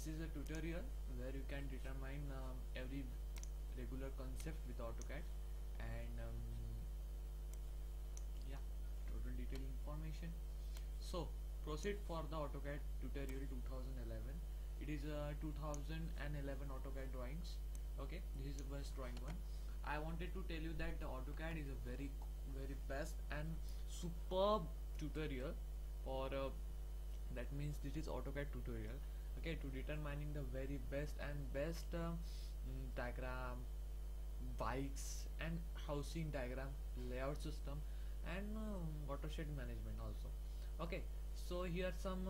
This is a tutorial where you can determine every regular concept with AutoCAD and yeah, total detailed information. So proceed for the AutoCAD tutorial 2011. It is a 2011 AutoCAD drawings. Okay, this is the best drawing one. I wanted to tell you that the AutoCAD is a very best and superb tutorial for that means this is AutoCAD tutorial, okay, to determining the very best diagram, bikes and housing diagram, layout system and watershed management also. Okay, so here some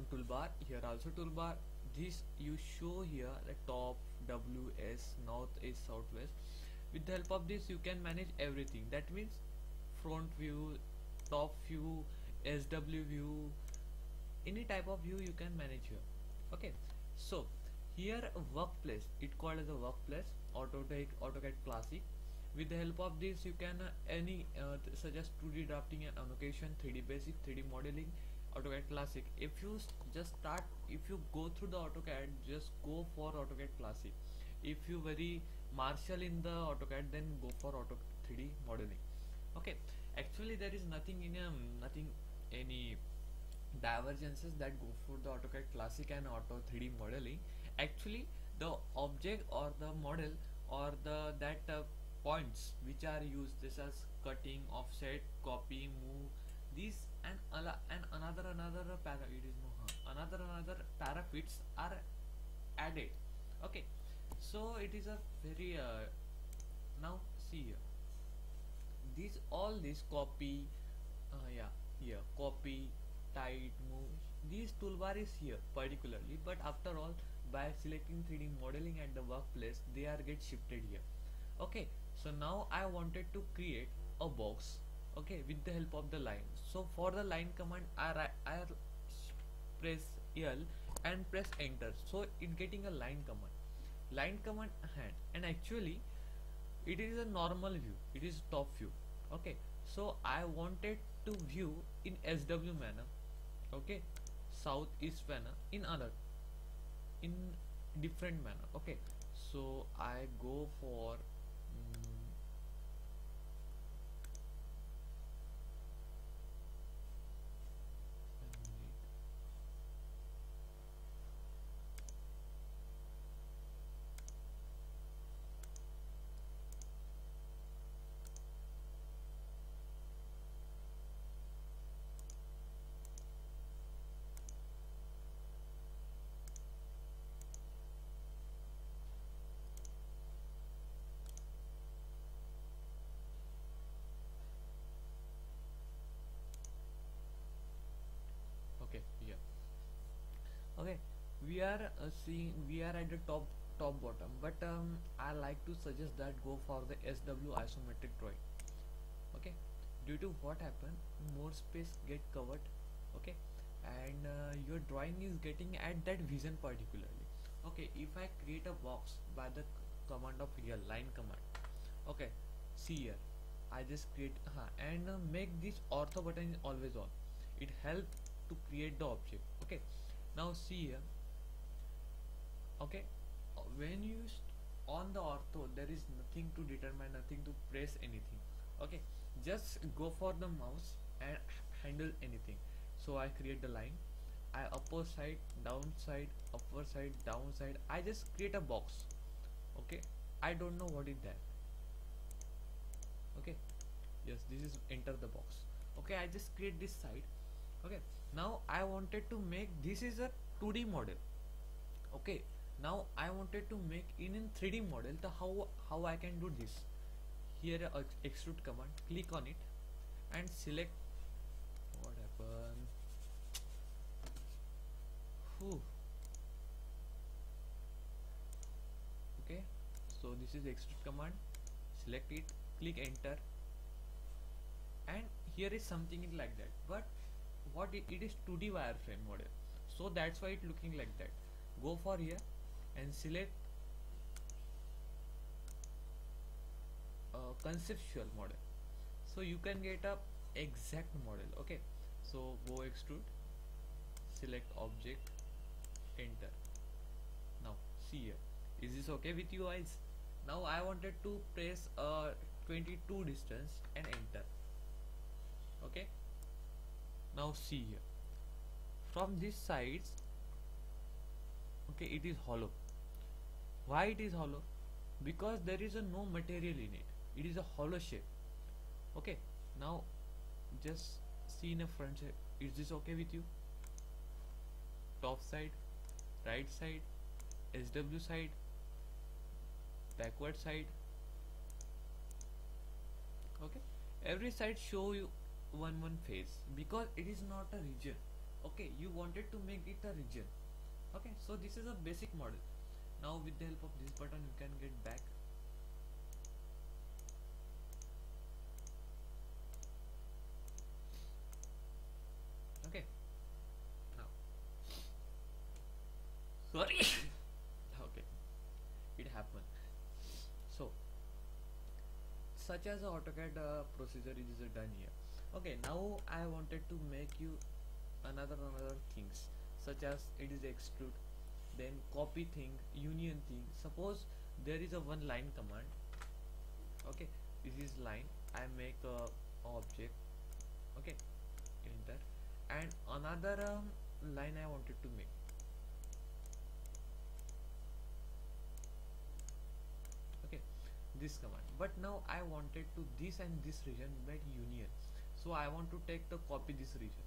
toolbar, here also toolbar. This you show here the top, W, S, north, east, southwest. With the help of this you can manage everything. That means front view, top view, SW view, any type of view you can manage here. Okay, so here workplace, it called as a workplace, AutoCAD Classic. With the help of this you can suggest 2D drafting and annotation, 3D basic, 3D modeling, AutoCAD Classic. If you if you go through the AutoCAD, just go for AutoCAD Classic. If you very martial in the AutoCAD, then go for Auto 3D modeling. Okay, actually there is nothing in any divergences that go for the AutoCAD Classic and Auto 3D modeling. Actually the object or the model or the points which are used, this as cutting, offset, copy, move, these and another para, it is no another parafits are added. Okay, so it is a very now see here, these all this copy, yeah, here copy, tight, move, these toolbar is here particularly, but after all by selecting 3D modeling at the workplace they are get shifted here. Okay, so now I wanted to create a box, okay, with the help of the line. So for the line command I press L and press enter, so it getting a line command hand, and actually it is a normal view, it is top view. Okay, so I wanted to view in SW manner, okay, south east manner, in different manner. Okay, so I go for okay, here. Okay, we are we are at the top bottom, but I like to suggest that go for the SW isometric drawing. Okay, due to what happened, more space get covered. Okay, and your drawing is getting at that vision particularly. Okay, if I create a box by the command of here line command, okay, see here I just create and make this ortho button is always on. It helps to create the object. Okay, now see here. Okay, when you on the ortho there is nothing to determine, nothing to press anything. Okay, just go for the mouse and handle anything. So I create the line, I upper side, down side, upper side, down side, I just create a box. Okay, I don't know what is that. Okay, yes, this is enter the box. Okay, I just create this side. Okay, now I wanted to make this is a 2D model. Okay, now I wanted to make in 3D model. The how I can do this? Here extrude command, click on it and select. What happened? Whew. Okay, so this is extrude command, select it, click enter, and here is something like that, but what it is 2D wireframe model, so that's why it looking like that. Go for here and select conceptual model, so you can get a exact model. Okay, so go extrude, select object, enter. Now see here, is this okay with you guys? Now I wanted to press 22 distance and enter. Okay, now see here, from this sides, okay, it is hollow. Why it is hollow? Because there is a no material in it. It is a hollow shape. Okay, now just see in a front side. Is this okay with you? Top side, right side, SW side, backward side. Okay, every side show you one face because it is not a region. Okay, you wanted to make it a region. Okay, so this is a basic model. Now with the help of this button you can get back. Okay, now sorry. Okay, it happened. So such as a AutoCAD procedure is done here. Okay, now I wanted to make you another things, such as it is extrude, then copy thing, union thing. Suppose there is a one line command. Okay, this is line. I make a object. Okay, enter, and another line I wanted to make. Okay, this command, but now I wanted to this and this region make union, so I want to take the copy this region.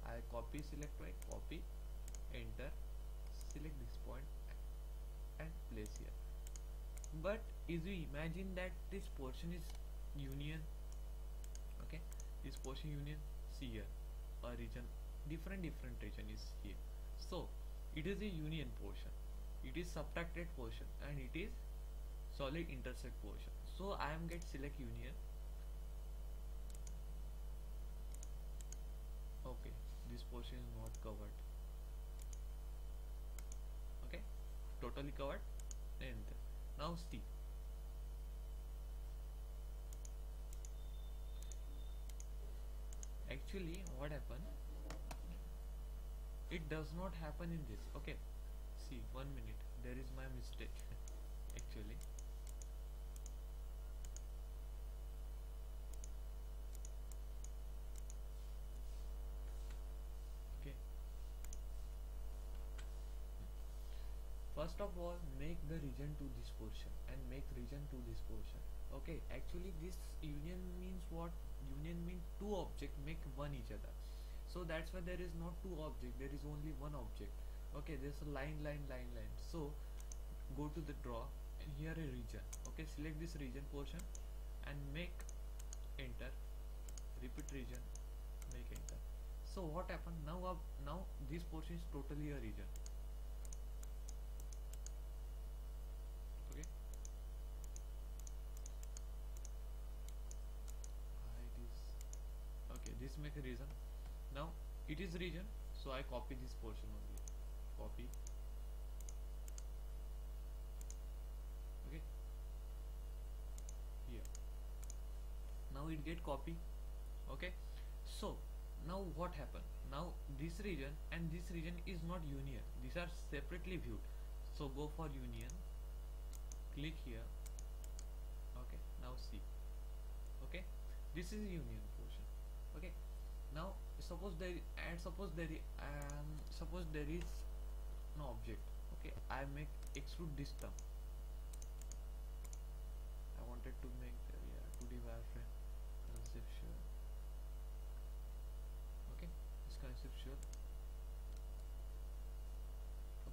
I copy, select right, copy, enter, select this point and place here. But if you imagine that this portion is union, okay, this portion union, see here a region, different region is here, so it is a union portion, it is subtracted portion, and it is solid intersect portion. So I am get select union. Okay, this portion is not covered. Okay, totally covered, enter. Now see, actually what happened, it does not happen in this. Okay, see, 1 minute, there is my mistake. Actually okay, first of all make the region to this portion and make region to this portion. Okay, actually this union means what? Union means two object make one each other, so that's why there is not two object, there is only one object. Okay, there's a line. So go to the draw and here a region. Okay, select this region portion and make enter, repeat region, make enter. So what happened now? Now this portion is totally a region. Okay, it is okay, this make a region. Now it is region, so I copy this portion only, copy. Okay, here, now it get copy. Okay, so now what happened? Now this region and this region is not union, these are separately viewed. So go for union, click here. Okay, now see. Okay, this is union portion. Okay, now suppose there suppose there is no object. Okay, I make extrude this term. I wanted to make 2D wireframe conceptual. Okay, it's conceptual.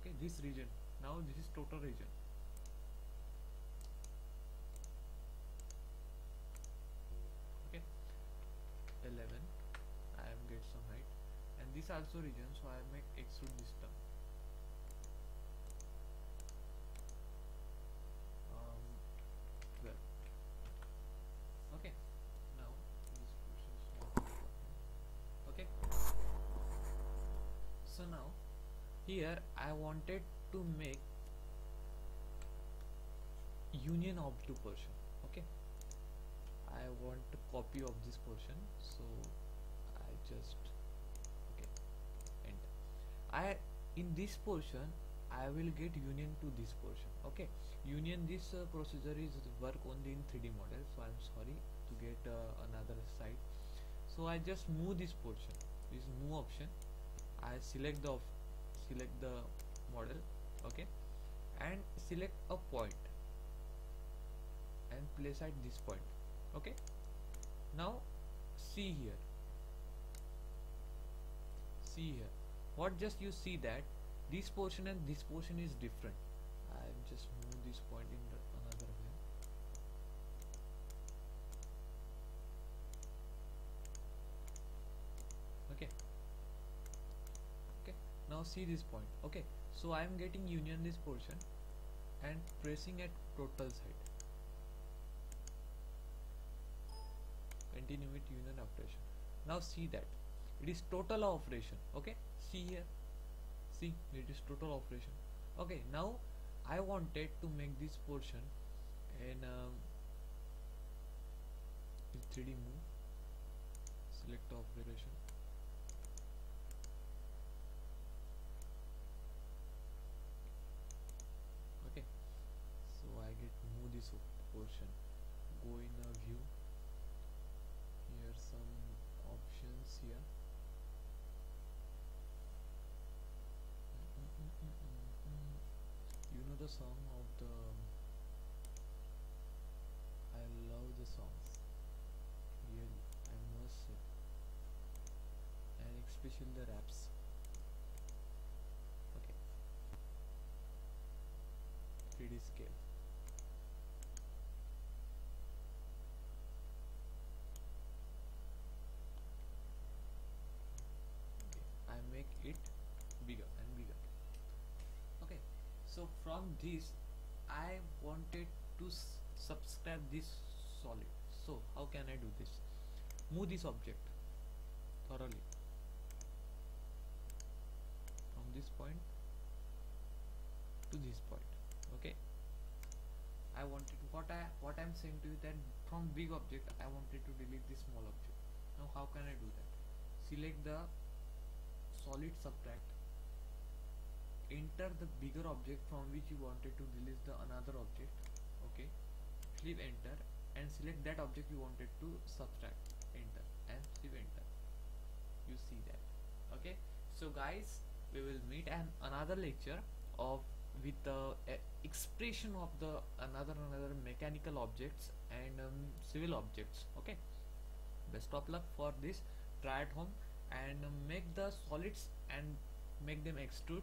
Okay, this region, now this is total region. Okay, 11, I am get some height, and this also region, so I make extrude this term. 12. Okay, now this portion is not important. Okay, so now here I wanted to make union of two portion. Okay, I want a copy of this portion, so I just okay enter. I in this portion I will get union to this portion. Okay, union, this procedure is work only in 3D model, so I'm sorry to get another side. So I just move this portion, this move option. I select the model. Okay, and select a point and place at this point. Okay, now see here, what just you see that this portion and this portion is different. I just move this point in another way. Okay, okay, now see this point. Okay, so I am getting union this portion and pressing at total side. Continue with union operation. Now see that it is total operation. Okay, see here, see it is total operation. Okay, now I wanted to make this portion in 3D move, select operation. Okay, so I get move this portion, go in a view, here some options here. You know the song of the, I love the songs really, I must say, and especially the raps. Okay, 3D scale. Okay, I make it bigger and bigger. Okay, so from this I wanted to subscribe this solid. So how can I do this? Move this object thoroughly from this point to this point. Okay, I wanted to, what I'm saying to you, that from big object I wanted to delete this small object. Now how can I do that? Select the solid, subtract, enter the bigger object from which you wanted to delete the another object. Okay, leave enter and select that object you wanted to subtract, enter and leave enter. You see that? Okay, so guys, we will meet another lecture of with the expression of the another mechanical objects and civil objects. Okay, best of luck for this. Try at home and make the solids and make them extrude,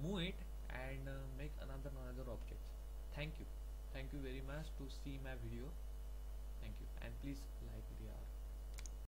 move it and make another objects. Thank you very much to see my video. Thank you, and please like the